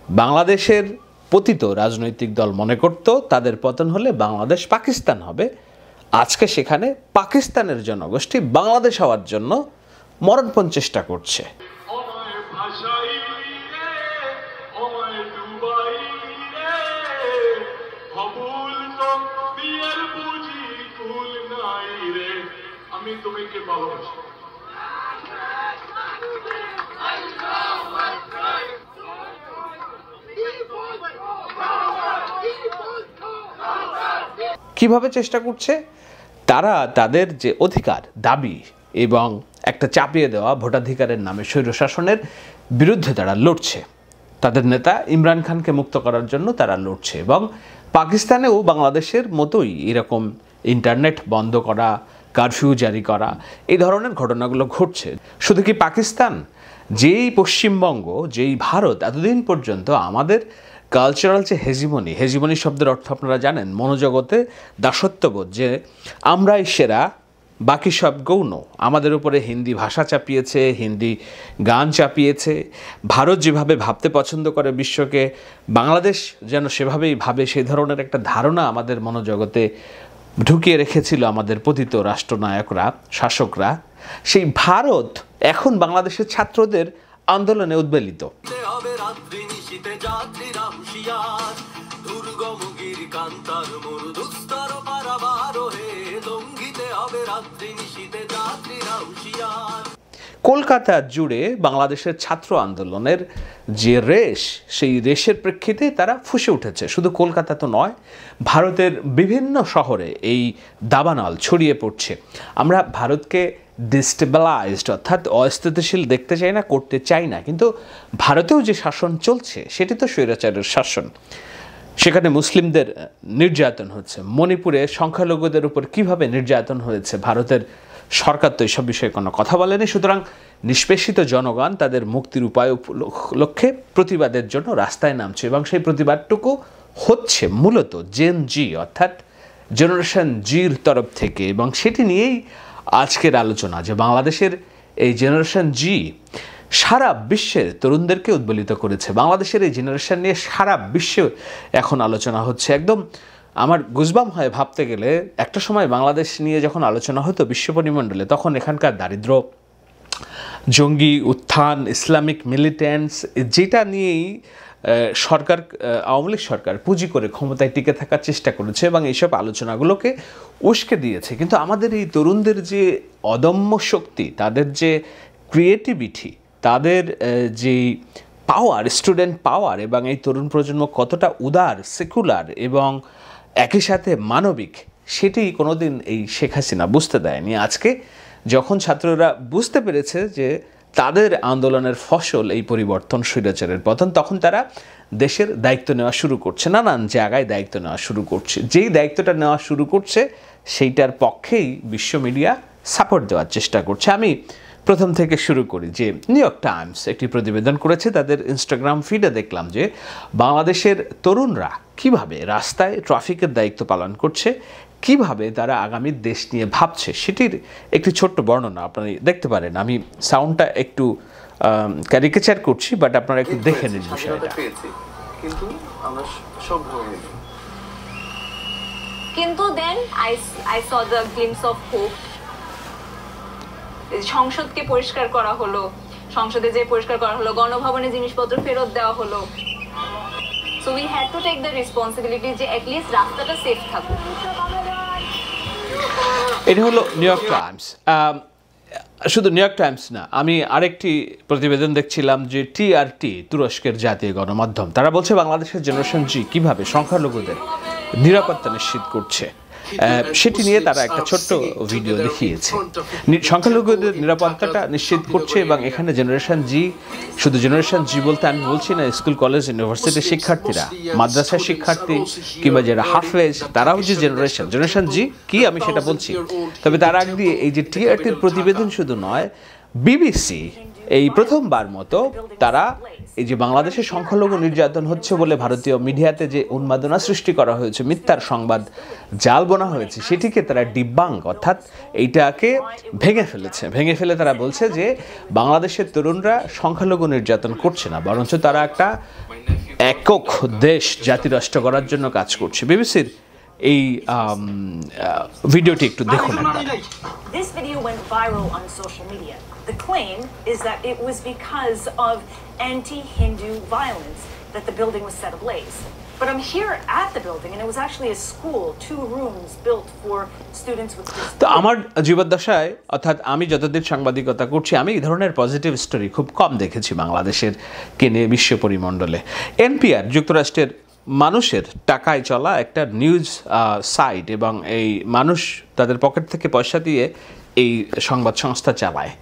বাংলাদেশের পতিত রাজনৈতিক দল মনে করত তাদের পতন হলে বাংলাদেশ পাকিস্তান হবে। আজকে সেখানে পাকিস্তানের জনগোষ্ঠী বাংলাদেশ হওয়ার জন্য মরণপণ চেষ্টা করছে। কিভাবে চেষ্টা করছে? তারা তাদের যে অধিকার, দাবি এবং একটা চাপিয়ে দেওয়া ভোটাধিকারের নামে স্বৈরশাসনের বিরুদ্ধে তারা লড়ছে। তাদের নেতা ইমরান খানকে মুক্ত করার জন্য তারা লড়ছে এবং পাকিস্তানেও বাংলাদেশের মতোই এরকম ইন্টারনেট বন্ধ করা, কারফিউ জারি করা, এই ধরনের ঘটনাগুলো ঘটছে। শুধু কি পাকিস্তান, যেই পশ্চিমবঙ্গ, যেই ভারত এতদিন পর্যন্ত আমাদের কালচারাল যে হেজিমনি শব্দের অর্থ আপনারা জানেন, মনোজগতে দাসত্ববোধ, যে আমরাই সেরা, বাকি সব গৌণ, আমাদের উপরে হিন্দি ভাষা চাপিয়েছে, হিন্দি গান চাপিয়েছে। ভারত যেভাবে ভাবতে পছন্দ করে বিশ্বকে, বাংলাদেশ যেন সেভাবেই ভাবে, সেই ধরনের একটা ধারণা আমাদের মনোজগতে ঢুকিয়ে রেখেছিল আমাদের পতিত রাষ্ট্রনায়করা, শাসকরা। সেই ভারত এখন বাংলাদেশের ছাত্রদের আন্দোলনে উদ্বেলিত। কলকাতা জুড়ে বাংলাদেশের ছাত্র আন্দোলনের যে রেশ, সেই রেশের প্রেক্ষিতে তারা ফুঁসে উঠেছে। শুধু কলকাতা তো নয়, ভারতের বিভিন্ন শহরে এই দাবানল ছড়িয়ে পড়ছে। আমরা ভারতকে ডিস্টেবিলাইজড অর্থাৎ অস্থিতিশীল দেখতে চাই না, করতে চাই না, কিন্তু ভারতেও যে শাসন চলছে সেটি তো স্বৈরাচারের শাসন। সেখানে মুসলিমদের নির্যাতন হচ্ছে, মণিপুরে সংখ্যালঘুদের উপর কিভাবে নির্যাতন হয়েছে, ভারতের সরকার তো এইসব বিষয়ে কোনো কথা বলেনি। সুতরাং নিষ্পেষিত জনগণ তাদের মুক্তির উপায় লক্ষ্যে প্রতিবাদের জন্য রাস্তায় নামছে এবং সেই প্রতিবাদটুকু হচ্ছে মূলত জেন জি অর্থাৎ জেনারেশন জির তরফ থেকে। এবং সেটি নিয়েই আজকের আলোচনা, যে বাংলাদেশের এই জেনারেশন জি সারা বিশ্বের তরুণদেরকে উদ্বেলিত করেছে। বাংলাদেশের এই জেনারেশন নিয়ে সারা বিশ্বে এখন আলোচনা হচ্ছে। একদম আমার গুজবাম হয় ভাবতে গেলে, একটা সময় বাংলাদেশ নিয়ে যখন আলোচনা হতো বিশ্ব পরিমণ্ডলে, তখন এখানকার দারিদ্র, জঙ্গি উত্থান, ইসলামিক মিলিটেন্টস, যেটা নিয়েই সরকার, আওয়ামী লীগ সরকার পুঁজি করে ক্ষমতায় টিকে থাকার চেষ্টা করেছে এবং এইসব আলোচনাগুলোকে উস্কে দিয়েছে। কিন্তু আমাদের এই তরুণদের যে অদম্য শক্তি, তাদের যে ক্রিয়েটিভিটি, তাদের যে পাওয়ার, স্টুডেন্ট পাওয়ার, এবং এই তরুণ প্রজন্ম কতটা উদার, সেকুলার এবং একই সাথে মানবিক, সেটি কোনোদিন এই শেখ হাসিনা বুঝতে দেয়নি। আজকে যখন ছাত্ররা বুঝতে পেরেছে যে তাদের আন্দোলনের ফসল এই পরিবর্তন, স্বৈরাচারের পতন, তখন তারা দেশের দায়িত্ব নেওয়া শুরু করছে, নানান জায়গায় দায়িত্ব নেওয়া শুরু করছে। যেই দায়িত্বটা নেওয়া শুরু করছে সেইটার পক্ষেই বিশ্ব মিডিয়া সাপোর্ট দেওয়ার চেষ্টা করছে। আমি প্রথম থেকে শুরু করি যে নিউ ইয়র্ক টাইমস একটি প্রতিবেদন করেছে। তাদের ইনস্টাগ্রাম ফিডে দেখলাম যে বাংলাদেশের তরুণরা কিভাবে রাস্তায় ট্রাফিকের দায়িত্ব পালন করছে, কিভাবে তারা আগামী দেশ নিয়ে ভাবছে, সেটির একটি ছোট্ট বর্ণনা আপনারা দেখতে পারেন। আমি সাউন্ডটা একটু ক্যারিকেচার করছি, বাট আপনারা একটু দেখে নিন বিষয়টা। কিন্তু then I saw the glimpse of hope. সংসদকে পরিষ্কার করা হলো, সংসদে যে পরিষ্কার করা হলো, গণভবনে জিনিসপত্র ফেরত দেওয়া হলো। So we had to take the responsibility যে অ্যাট লিস্ট রাস্তাটা সেফ থাকুক। এটা হলো নিউ ইয়র্ক টাইমস। শুধু নিউ ইয়র্ক টাইমস না, আমি আরেকটি প্রতিবেদন দেখছিলাম যে টিআরটি, তুরস্কের জাতীয় গণমাধ্যম, তারা বলছে বাংলাদেশের জেনারেশন জি কিভাবে সংখ্যালঘুদের নিরাপত্তা নিশ্চিত করছে, সেটি নিয়ে তারা একটা ছোট্ট ভিডিও দেখিয়েছে। সংখ্যালঘুদের নিরাপত্তাটা নিশ্চিত করছে এবং এখানে জেনারেশন জি, শুধু জেনারেশন জি বলতে আমি বলছি না স্কুল, কলেজ, ইউনিভার্সিটির শিক্ষার্থীরা, মাদ্রাসার শিক্ষার্থী কিংবা যারা হাফেজ, তারাও যে জেনারেশন জি কি আমি সেটা বলছি। তবে তার আগে দিয়ে এই যে টিআরটির প্রতিবেদন শুধু নয়, বিবিসি এই প্রথমবার মতো তারা এই যে বাংলাদেশের সংখ্যালঘু নির্যাতন হচ্ছে বলে ভারতীয় মিডিয়াতে যে উন্মাদনা সৃষ্টি করা হয়েছে, মিথ্যার সংবাদ জাল বোনা হয়েছে, সেটিকে তারা ডিবাঙ্ক অর্থাৎ এইটাকে ভেঙে ফেলে তারা বলছে যে বাংলাদেশের তরুণরা সংখ্যালঘু নির্যাতন করছে না, বরঞ্চ তারা একটা একক দেশ জাতি রাষ্ট্র করার জন্য কাজ করছে। বিবিসির এই ভিডিওটি একটু দেখুন একবার। This video went viral on social media. The claim is that it was because of anti-Hindu violence that the building was set ablaze. But I'm here at the building and it was actually a school, 2 rooms built for students with disabilities. তো আমার জীবদ্দশায় অর্থাৎ আমি যতদিন সাংবাদিকতা করছি আমি এই ধরনের পজিটিভ স্টোরি খুব কম দেখেছি বাংলাদেশের কে নিয়ে বিশ্ব পরিমণ্ডলে। এনপিআর যুক্তরাষ্ট্রের মানুষের টাকায় চলা একটা নিউজ সাইট এবং এই মানুষ তাদের পকেট থেকে পয়সা দিয়ে এই সংবাদ সংস্থা চালায়।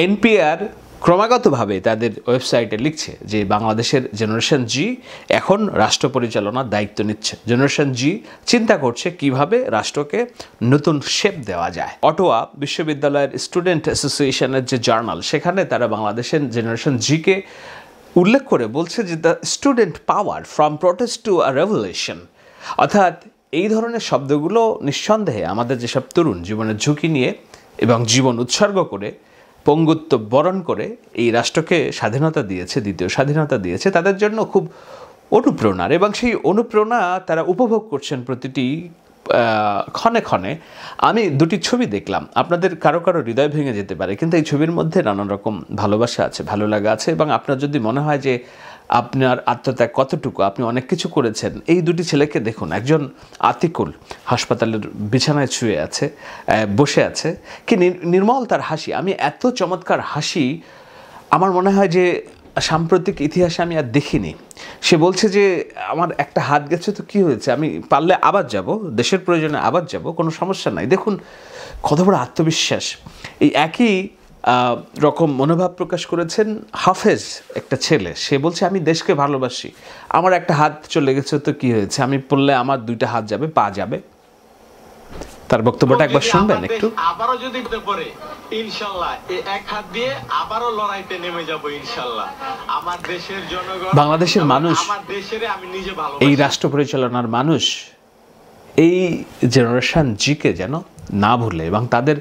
এনপিআর ক্রমাগতভাবে তাদের ওয়েবসাইটে লিখছে যে বাংলাদেশের জেনারেশন জি এখন রাষ্ট্র পরিচালনার দায়িত্ব নিচ্ছে। জেনারেশন জি চিন্তা করছে কিভাবে রাষ্ট্রকে নতুন শেপ দেওয়া যায়। অটোয়া বিশ্ববিদ্যালয়ের স্টুডেন্ট অ্যাসোসিয়েশনের যে জার্নাল সেখানে তারা বাংলাদেশের জেনারেশন জিকে উল্লেখ করে বলছে যে the student power from protest to a revolution, অর্থাৎ এই ধরনের শব্দগুলো নিঃসন্দেহে আমাদের যেসব তরুণ জীবনের ঝুঁকি নিয়ে এবং জীবন উৎসর্গ করে পঙ্গুত্ব বরণ করে এই রাষ্ট্রকে স্বাধীনতা দিয়েছে, দ্বিতীয় স্বাধীনতা দিয়েছে, তাদের জন্য খুব অনুপ্রেরণার এবং সেই অনুপ্রেরণা তারা উপভোগ করছেন প্রতিটি ক্ষণে ক্ষণে। আমি দুটি ছবি দেখলাম, আপনাদের কারো কারো হৃদয় ভেঙে যেতে পারে, কিন্তু এই ছবির মধ্যে নানান রকম ভালোবাসা আছে, ভালো লাগা আছে এবং আপনার যদি মনে হয় যে আপনার আত্মত্যাগ কতটুকু, আপনি অনেক কিছু করেছেন, এই দুটি ছেলেকে দেখুন। একজন আতিকুল হাসপাতালের বিছানায় শুয়ে আছে, বসে আছে, কি নির্মল তার হাসি। আমি এত চমৎকার হাসি আমার মনে হয় যে সাম্প্রতিক ইতিহাসে আমি আর দেখিনি। সে বলছে যে আমার একটা হাত গেছে তো কি হয়েছে, আমি পারলে আবার যাব, দেশের প্রয়োজনে আবার যাব, কোনো সমস্যা নাই। দেখুন কত বড় আত্মবিশ্বাস। এই একই রকম মনোভাব প্রকাশ করেছেন হাফেজ, একটা ছেলে, সে বলছে আমি দেশকে ভালোবাসি, আমার একটা হাত চলে গেছে তো কি হয়েছে, আমি পড়লে আমার 2টা হাত যাবে, পা যাবে। তার বক্তব্যটা একবার শুনবেন একটু। আবারও যদি পড়ে ইনশাআল্লাহ এই এক হাত দিয়ে আবারও লড়াইতে নেমে যাব ইনশাআল্লাহ। আমার দেশের জনগণ, বাংলাদেশের মানুষ, আমার দেশের আমি নিজে ভালোবাসি, এই রাষ্ট্র পরিচালনার মানুষ এই জেনারেশন জিকে যেন না ভুলে এবং তাদের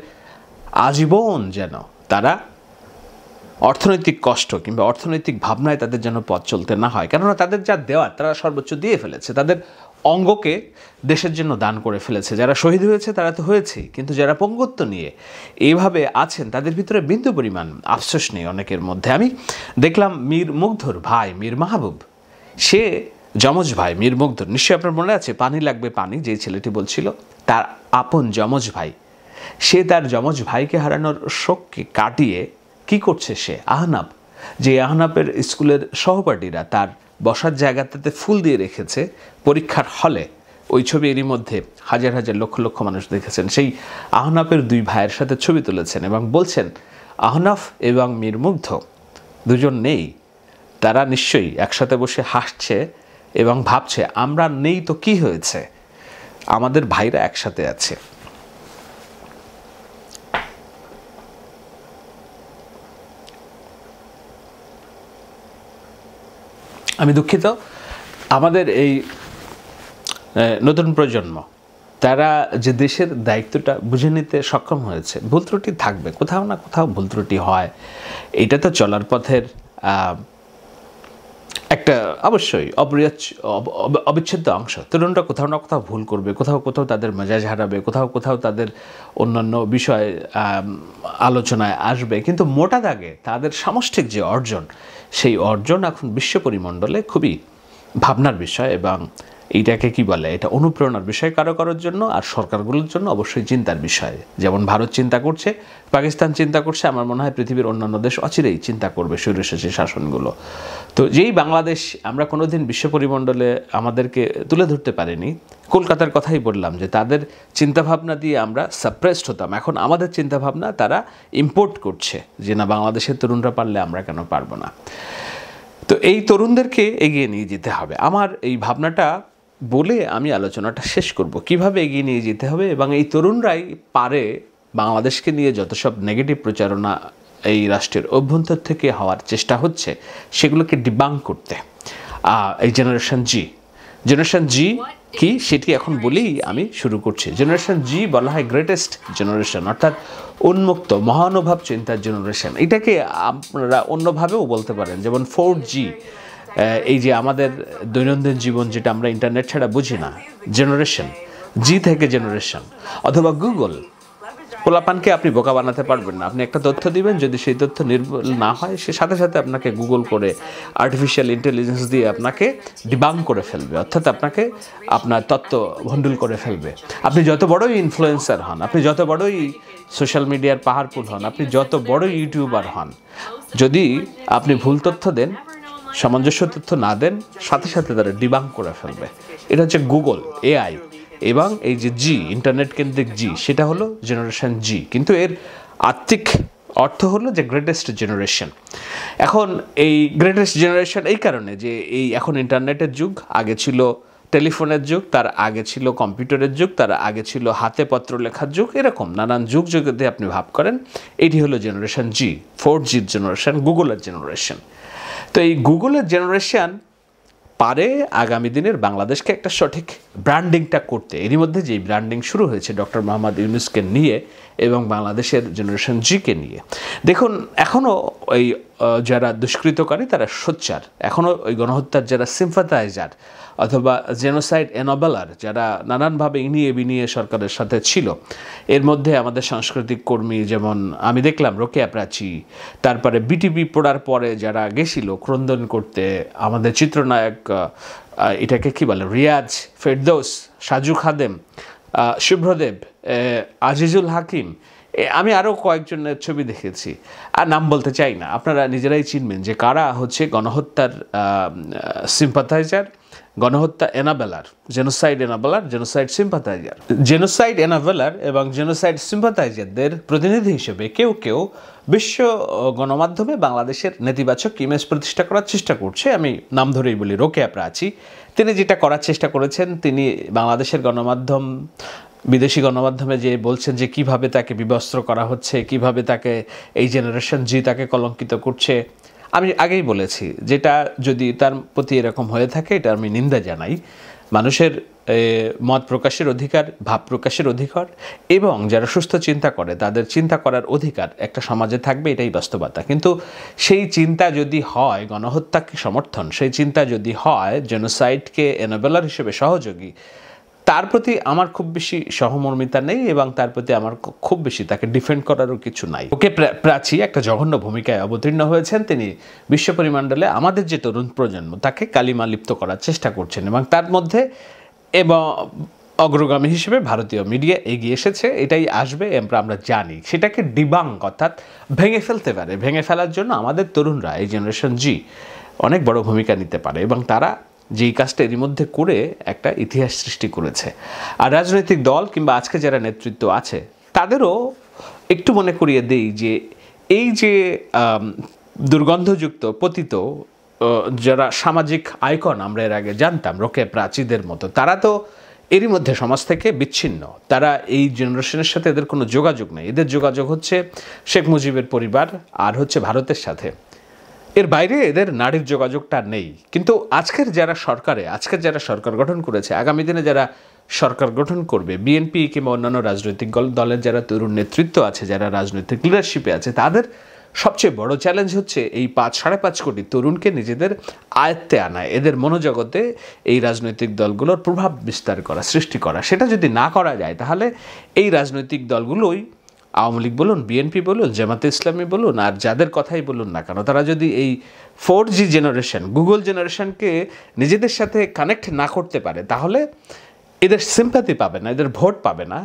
আজীবন যেন তারা অর্থনৈতিক কষ্ট কিংবা অর্থনৈতিক ভাবনায় তাদের যেন পথ চলতে না হয়। কেননা তাদের যা দেওয়ার তারা সর্বোচ্চ দিয়ে ফেলেছে, তাদের অঙ্গকে দেশের জন্য দান করে ফেলেছে। যারা শহীদ হয়েছে তারা তো হয়েছেই, কিন্তু যারা পঙ্গুত্ব নিয়ে এইভাবে আছেন তাদের ভিতরে বিন্দু পরিমাণ আফসোস নেই অনেকের মধ্যে। আমি দেখলাম মীর মুগ্ধর ভাই মীর মাহবুব, সে যমজ ভাই মীর মুগ্ধর, নিশ্চয়ই আপনার মনে আছে পানি লাগবে পানি যে ছেলেটি বলছিল, তার আপন যমজ ভাই, সে তার যমজ ভাইকে হারানোর শোককে কাটিয়ে কি করছে সে, আহনাব, যে আহনাবের স্কুলের সহপাঠীরা তার বসার জায়গাটাতে ফুল দিয়ে রেখেছে পরীক্ষার হলে, ওই ছবি এরই মধ্যে হাজার হাজার লক্ষ লক্ষ মানুষ দেখেছেন। সেই আহনাফের 2 ভাইয়ের সাথে ছবি তুলেছেন এবং বলছেন আহনাফ এবং মীর মুগ্ধ দুজন নেই, তারা নিশ্চয়ই একসাথে বসে হাসছে এবং ভাবছে আমরা নেই তো কি হয়েছে, আমাদের ভাইরা একসাথে আছে। আমি দুঃখিত, আমাদের এই নতুন প্রজন্ম তারা যে দেশের দায়িত্বটা বুঝে নিতে সক্ষম হয়েছে, ভুল ত্রুটি থাকবে, কোথাও না কোথাও ভুল ত্রুটি হয়, এটা তো চলার পথের একটা অবশ্যই অবিচ্ছেদ্য অংশ। তরুণরা কোথাও না কোথাও ভুল করবে, কোথাও কোথাও তাদের মেজাজ হারাবে, কোথাও কোথাও তাদের অন্যান্য বিষয় আলোচনায় আসবে, কিন্তু মোটা দাগে তাদের সামষ্টিক যে অর্জন, সেই অর্জন এখন বিশ্ব পরিমণ্ডলে খুবই ভাবনার বিষয় এবং এইটাকে কি বলে, এটা অনুপ্রেরণার বিষয় কারো কারোর জন্য, আর সরকারগুলোর জন্য অবশ্যই চিন্তার বিষয়। যেমন ভারত চিন্তা করছে, পাকিস্তান চিন্তা করছে, আমার মনে হয় পৃথিবীর অন্যান্য দেশ অচিরেই চিন্তা করবে স্বৈরশাসী শাসনগুলো। তো যেই বাংলাদেশ আমরা কোনোদিন বিশ্ব পরিমণ্ডলে আমাদেরকে তুলে ধরতে পারিনি, কলকাতার কথাই বললাম যে তাদের চিন্তাভাবনা দিয়ে আমরা সাপ্রেসড হতাম, এখন আমাদের চিন্তাভাবনা তারা ইম্পোর্ট করছে যে না বাংলাদেশের তরুণরা পারলে আমরা কেন পারবো না। তো এই তরুণদেরকে এগিয়ে নিয়ে যেতে হবে। আমার এই ভাবনাটা বলে আমি আলোচনাটা শেষ করব, কিভাবে এগিয়ে নিয়ে যেতে হবে এবং এই তরুণরাই পারে বাংলাদেশকে নিয়ে যত সব নেগেটিভ প্রচারণা এই রাষ্ট্রের অভ্যন্তর থেকে হওয়ার চেষ্টা হচ্ছে সেগুলোকে ডিবাঙ্ক করতে। এই জেনারেশন জি কি সেটি এখন বলেই আমি শুরু করছি। জেনারেশন জি বলা হয় গ্রেটেস্ট জেনারেশন, অর্থাৎ উন্মুক্ত মহানুভব চিন্তার জেনারেশন। এটাকে আপনারা অন্যভাবেও বলতে পারেন, যেমন 4G এই যে আমাদের দৈনন্দিন জীবন যেটা আমরা ইন্টারনেট ছাড়া বুঝি না, জেনারেশন জি থেকে জেনারেশন, অথবা গুগল, পোলাপানকে আপনি বোকা বানাতে পারবেন না। আপনি একটা তথ্য দিবেন, যদি সেই তথ্য নির্ভুল না হয়, সে সাথে সাথে আপনাকে গুগল করে আর্টিফিশিয়াল ইন্টেলিজেন্স দিয়ে আপনাকে ডিবাং করে ফেলবে, অর্থাৎ আপনাকে আপনার তত্ত্ব ভণ্ডুল করে ফেলবে। আপনি যত বড়ই ইনফ্লুয়েন্সার হন, আপনি যত বড়ই সোশ্যাল মিডিয়ার পাহাড়পুর হন, আপনি যত বড়ই ইউটিউবার হন, যদি আপনি ভুল তথ্য দেন, সামঞ্জস্য তথ্য না দেন, সাথে সাথে তারা ডিবাং করে ফেলবে। এটা হচ্ছে গুগল, এআই, এবং এই যে জি, ইন্টারনেট কেন্দ্রিক জি, সেটা হলো জেনারেশন জি, কিন্তু এর আত্মিক অর্থ হলো যে গ্রেটেস্ট জেনারেশন। এখন এই গ্রেটেস্ট জেনারেশন এই কারণে যে এই এখন ইন্টারনেটের যুগ, আগে ছিল টেলিফোনের যুগ, তার আগে ছিল কম্পিউটারের যুগ, তার আগে ছিল হাতে পত্র লেখার যুগ, এরকম নানান যুগ যদি আপনি ভাব করেন, এটি হলো জেনারেশন জি, 4G জেনারেশন, গুগলের জেনারেশন। তো এই গুগলের জেনারেশন পারে আগামী দিনের বাংলাদেশকে একটা সঠিক ব্র্যান্ডিংটা করতে। এরই মধ্যে যেই ব্র্যান্ডিং শুরু হয়েছে ডক্টর মোহাম্মদ ইউনূসকে নিয়ে এবং বাংলাদেশের জেনারেশন জিকে নিয়ে, দেখুন এখনও ওই যারা দুষ্কৃতকারী তারা সোচ্চার, এখনও ওই গণহত্যার যারা সিম্পাথাইজার অথবা জেনোসাইড এনবেলার, যারা নানানভাবে ইনিয়ে বিনিয়ে সরকারের সাথে ছিল, এর মধ্যে আমাদের সাংস্কৃতিক কর্মী, যেমন আমি দেখলাম রোকেয়া প্রাচী, তারপরে বিটিভি পড়ার পরে যারা গেছিল ক্রন্দন করতে, আমাদের চিত্রনায়ক এটাকে কি বলে, রিয়াজ, ফেরদৌস, সাজু খাদেম, শুভ্রদেব, আজিজুল হাকিম, আমি আরও কয়েকজনের ছবি দেখেছি, আর নাম বলতে চাই না, আপনারা নিজেরাই চিনবেন যে কারা হচ্ছে গণহত্যার সিম্পাথাইজার, গণহত্যা এনাবেলার, জেনোসাইড এনাবেলার, জেনোসাইড সিম্পাথাইজার। জেনোসাইড এনাবেলার এবং জেনোসাইড সিম্পাথাইজারদের প্রতিনিধি হিসেবে কেউ কেউ বিশ্ব গণমাধ্যমে বাংলাদেশের নেতিবাচক ইমেজ প্রতিষ্ঠা করার চেষ্টা করছে। আমি নাম ধরেই বলি রোকেয়া প্রাচী। তিনি যেটা করার চেষ্টা করেছেন, তিনি বাংলাদেশের গণমাধ্যম, বিদেশি গণমাধ্যমে যে বলছেন যে কিভাবে তাকে বিবস্ত্র করা হচ্ছে, কিভাবে তাকে এই জেনারেশন জি তাকে কলঙ্কিত করছে। আমি আগেই বলেছি, যেটা যদি তার প্রতি এরকম হয়ে থাকে, এটা আমি নিন্দা জানাই। মানুষের মত প্রকাশের অধিকার, ভাব প্রকাশের অধিকার এবং যারা সুস্থ চিন্তা করে তাদের চিন্তা করার অধিকার একটা সমাজে থাকবে, এটাই বাস্তবতা। কিন্তু সেই চিন্তা যদি হয় গণহত্যাকে সমর্থন, সেই চিন্তা যদি হয় জেনোসাইডকে এনাবেলার হিসেবে সহযোগী, তার প্রতি আমার খুব বেশি সহমর্মিতা নেই এবং তার প্রতি আমার খুব বেশি তাকে ডিফেন্ড করারও কিছু নাই। ওকে প্রাচী একটা জঘন্য ভূমিকায় অবতীর্ণ হয়েছেন। তিনি বিশ্ব পরিমণ্ডলে আমাদের যে তরুণ প্রজন্ম তাকে কালিমা লিপ্ত করার চেষ্টা করছেন এবং তার মধ্যে এবং অগ্রগামী হিসেবে ভারতীয় মিডিয়া এগিয়ে এসেছে, এটাই আসবে আমরা জানি। সেটাকে ডিবাং অর্থাৎ ভেঙে ফেলতে পারে। ভেঙে ফেলার জন্য আমাদের তরুণরা, এই জেনারেশন জি, অনেক বড় ভূমিকা নিতে পারে এবং তারা যেই কাজটা এরই মধ্যে করে একটা ইতিহাস সৃষ্টি করেছে। আর রাজনৈতিক দল কিংবা আজকে যারা নেতৃত্ব আছে তাদেরও একটু মনে করিয়ে দেই যে এই যে দুর্গন্ধযুক্ত পতিত যারা সামাজিক আইকন আমরা এর আগে জানতাম রোকেয়া প্রাচীদের মতো, তারা তো এরই মধ্যে সমাজ থেকে বিচ্ছিন্ন। তারা এই জেনারেশনের সাথে এদের কোনো যোগাযোগ নেই। এদের যোগাযোগ হচ্ছে শেখ মুজিবের পরিবার আর হচ্ছে ভারতের সাথে, এর বাইরে এদের নারীর যোগাযোগটা নেই। কিন্তু আজকের যারা সরকার গঠন করেছে, আগামী দিনে যারা সরকার গঠন করবে, বিএনপি কিংবা অন্যান্য রাজনৈতিক দলের যারা তরুণ নেতৃত্ব আছে, যারা রাজনৈতিক লিডারশিপে আছে, তাদের সবচেয়ে বড় চ্যালেঞ্জ হচ্ছে এই 5-5.5 কোটি তরুণকে নিজেদের আয়ত্তে আনা, এদের মনোজগতে এই রাজনৈতিক দলগুলোর প্রভাব বিস্তার করা, সৃষ্টি করা। সেটা যদি না করা যায় তাহলে এই রাজনৈতিক দলগুলোই, আওয়ামী লীগ বলুন, বিএনপি বলুন, জামাতে ইসলামী বলুন, আর যাদের কথাই বলুন না কেন, তারা যদি এই 4G জেনারেশন, গুগল জেনারেশনকে নিজেদের সাথে কানেক্ট না করতে পারে, তাহলে এদের সিম্প্যাথি পাবে না, এদের ভোট পাবে না।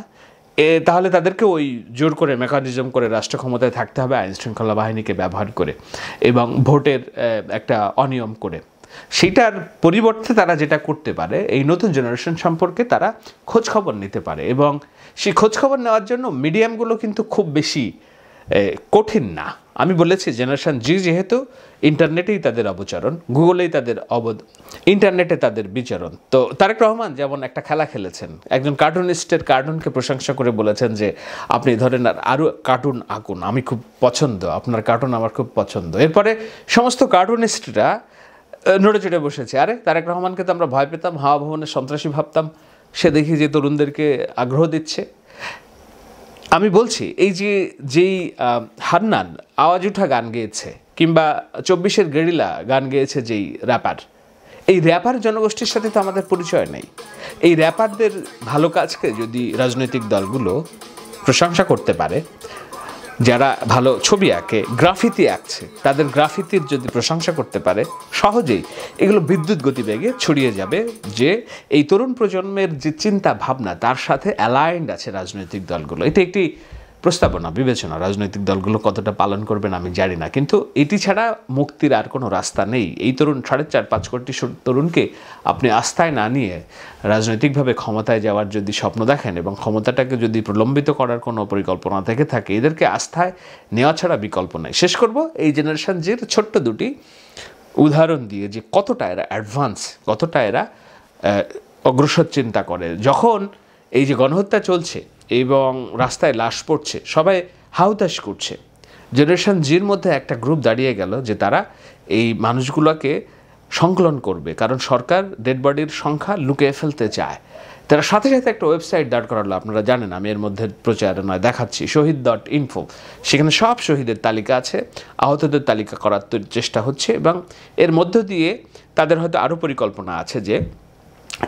তাহলে তাদেরকে ওই জোর করে মেকানিজম করে রাষ্ট্র ক্ষমতায় থাকতে হবে, আইন শৃঙ্খলা বাহিনীকে ব্যবহার করে এবং ভোটের একটা অনিয়ম করে। সেটার পরিবর্তে তারা যেটা করতে পারে, এই নতুন জেনারেশন সম্পর্কে তারা খোঁজখবর নিতে পারে এবং সেই খোঁজখবর নেওয়ার জন্য মিডিয়ামগুলো কিন্তু খুব বেশি কঠিন না। আমি বলেছি জেনারেশন জি যেহেতু ইন্টারনেটেই তাদের অবচরণ, গুগলেই তাদের ইন্টারনেটে তাদের বিচরণ। তো তারেক রহমান যেমন একটা খেলা খেলেছেন, একজন কার্টুনিস্টের কার্টুনকে প্রশংসা করে বলেছেন যে আপনি ধরেন আরও কার্টুন আঁকুন, আমি খুব পছন্দ, আপনার কার্টুন আমার খুব পছন্দ। এরপরে সমস্ত কার্টুনিস্টরা নড়ে চড়ে বসেছে। আরে তারেক রহমানকে তো আমরা ভয় পেতাম, হাওয়া ভবনের সন্ত্রাসী ভাবতাম, সে দেখি যে তরুণদেরকে আগ্রহ দিচ্ছে। আমি বলছি এই যে যেই হান্নান আওয়াজ উঠা গান গেয়েছে, কিংবা 24-এর গেরিলা গান গেয়েছে যেই র্যাপার, এই র্যাপার জনগোষ্ঠীর সাথে তো আমাদের পরিচয় নেই। এই র্যাপারদের ভালো কাজকে যদি রাজনৈতিক দলগুলো প্রশংসা করতে পারে, যারা ভালো ছবি আঁকে, গ্রাফিতি আঁকছে, তাদের গ্রাফিতির যদি প্রশংসা করতে পারে, সহজেই এগুলো বিদ্যুৎ গতিবেগে ছড়িয়ে যাবে যে এই তরুণ প্রজন্মের যে চিন্তা ভাবনা তার সাথে অ্যালাইন্ড আছে রাজনৈতিক দলগুলো। এটা একটি প্রস্তাবনা, বিবেচনা, রাজনৈতিক দলগুলো কতটা পালন করবেন আমি জানি না, কিন্তু এটি ছাড়া মুক্তির আর কোনো রাস্তা নেই। এই তরুণ 4.5-5 কোটি তরুণকে আপনি আস্থায় না নিয়ে রাজনৈতিকভাবে ক্ষমতায় যাওয়ার যদি স্বপ্ন দেখেন এবং ক্ষমতাটাকে যদি প্রলম্বিত করার কোনো পরিকল্পনা থেকে থাকে, এদেরকে আস্থায় নেওয়া ছাড়া বিকল্প নেই। শেষ করব এই জেনারেশন জির ছোট্ট দুটি উদাহরণ দিয়ে যে কতটা এরা অ্যাডভান্স, কতটা এরা অগ্রসর চিন্তা করে। যখন এই যে গণহত্যা চলছে এবং রাস্তায় লাশ পড়ছে, সবাই হাউতাশ করছে, জেনারেশন জির মধ্যে একটা গ্রুপ দাঁড়িয়ে গেল যে তারা এই মানুষগুলোকে সংকলন করবে, কারণ সরকার ডেড বডির সংখ্যা লুকিয়ে ফেলতে চায়। তারা সাথে সাথে একটা ওয়েবসাইট দাঁড় করালো, আপনারা জানেন, আমি এর মধ্যে প্রচারণায় দেখাচ্ছি, শহীদ.info। সেখানে সব শহীদের তালিকা আছে, আহতদের তালিকা করার চেষ্টা হচ্ছে এবং এর মধ্য দিয়ে তাদের হয়তো আরও পরিকল্পনা আছে যে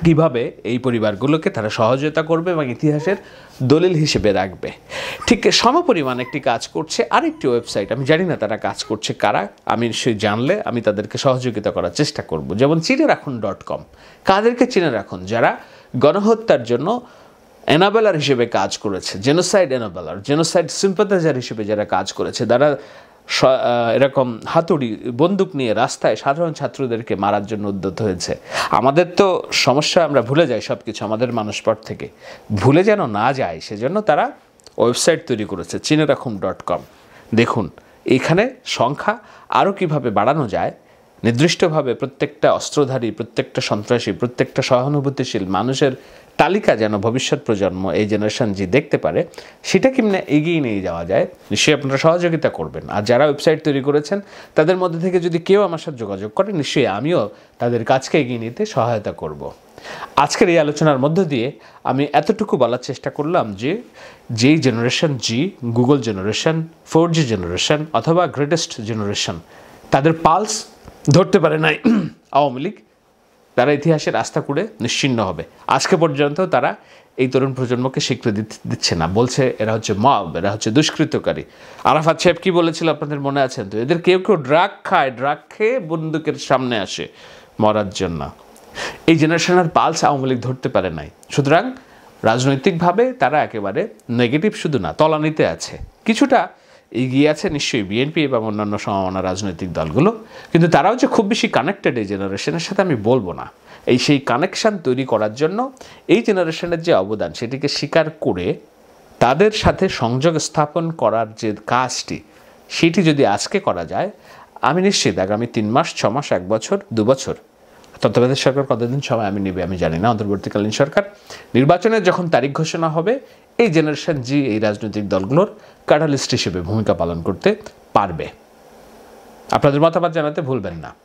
কীভাবে এই পরিবারগুলোকে তারা সহযোগিতা করবে এবং ইতিহাসের দলিল হিসেবে রাখবে। ঠিক সমপরিমাণ একটি কাজ করছে আরেকটি ওয়েবসাইট, আমি জানি না তারা কাজ করছে কারা, আমি নিশ্চয়ই জানলে আমি তাদেরকে সহযোগিতা করার চেষ্টা করব। যেমন চিনে রাখুন .com। কাদেরকে চিনে রাখুন? যারা গণহত্যার জন্য এনাবেলার হিসেবে কাজ করেছে, জেনোসাইড এনাবেলার, জেনোসাইড সিম্পাথাইজার হিসেবে যারা কাজ করেছে, যারা এরকম হাতুড়ি বন্দুক নিয়ে রাস্তায় সাধারণ ছাত্রদেরকে মারার জন্য উদ্যত হয়েছে। আমাদের তো সমস্যা, আমরা ভুলে যাই সব কিছু, আমাদের মানুষপট থেকে ভুলে যেন না যায় সেজন্য তারা ওয়েবসাইট তৈরি করেছে চিনে রাখুন .com। দেখুন এখানে সংখ্যা আরও কীভাবে বাড়ানো যায়, নির্দিষ্টভাবে প্রত্যেকটা অস্ত্রধারী, প্রত্যেকটা সন্ত্রাসী, প্রত্যেকটা সহানুভূতিশীল মানুষের তালিকা যেন ভবিষ্যৎ প্রজন্ম, এই জেনারেশন জি দেখতে পারে, সেটা কেমনে এগিয়ে নিয়ে যাওয়া যায়, নিশ্চয়ই আপনারা সহযোগিতা করবেন। আর যারা ওয়েবসাইট তৈরি করেছেন তাদের মধ্যে থেকে যদি কেউ আমার সাথে যোগাযোগ করে, নিশ্চয়ই আমিও তাদের কাজকে এগিয়ে নিতে সহায়তা করব। আজকের এই আলোচনার মধ্য দিয়ে আমি এতটুকু বলার চেষ্টা করলাম যে যেই জেনারেশন জি, গুগল জেনারেশন, 4G জেনারেশন অথবা গ্রেটেস্ট জেনারেশন, তাদের পালস ধরতে পারে নাই আওয়ামী লীগ, তারা ইতিহাসের আস্থা করে নিশ্চিহ্ন হবে। আজকে পর্যন্ত তারা এই তরুণ প্রজন্মকে স্বীকৃতি দিচ্ছে না, বলছে এরা হচ্ছে মব, এরা হচ্ছে দুষ্কৃতকারী। আরাফাত সাহেব কি বলেছিল আপনাদের মনে আছেন তো? এদের কেউ কেউ ড্রাগ খায়, ড্রাগ খেয়ে বন্দুকের সামনে আসে মরার জন্য। এই জেনারেশনের পালস আওয়ামী লীগ ধরতে পারে নাই। সুতরাং রাজনৈতিকভাবে তারা একেবারে নেগেটিভ শুধু না, তলানিতে আছে। কিছুটা এগিয়ে আছে নিশ্চয়ই বিএনপি এবং অন্যান্য সমমনা রাজনৈতিক দলগুলো, কিন্তু তারাও যে খুব বেশি কানেক্টেড এই জেনারেশনের সাথে আমি বলবো না। সেই কানেকশান তৈরি করার জন্য এই জেনারেশনের যে অবদান, সেটিকে স্বীকার করে তাদের সাথে সংযোগ স্থাপন করার যে কাজটি, সেটি যদি আজকে করা যায়, আমি নিশ্চিত আগামী 3 মাস, 6 মাস, 1 বছর, 2 বছর, তত্ত্বাবধায়ক সরকার কতদিন সময় নেবে আমি জানি না, অন্তর্বর্তীকালীন সরকার, নির্বাচনের যখন তারিখ ঘোষণা হবে, এই জেনারেশন জি এই রাজনৈতিক দলগুলোর ক্যাটালিস্ট হিসেবে ভূমিকা পালন করতে পারবে। আপনাদের মতামত জানাতে ভুলবেন না।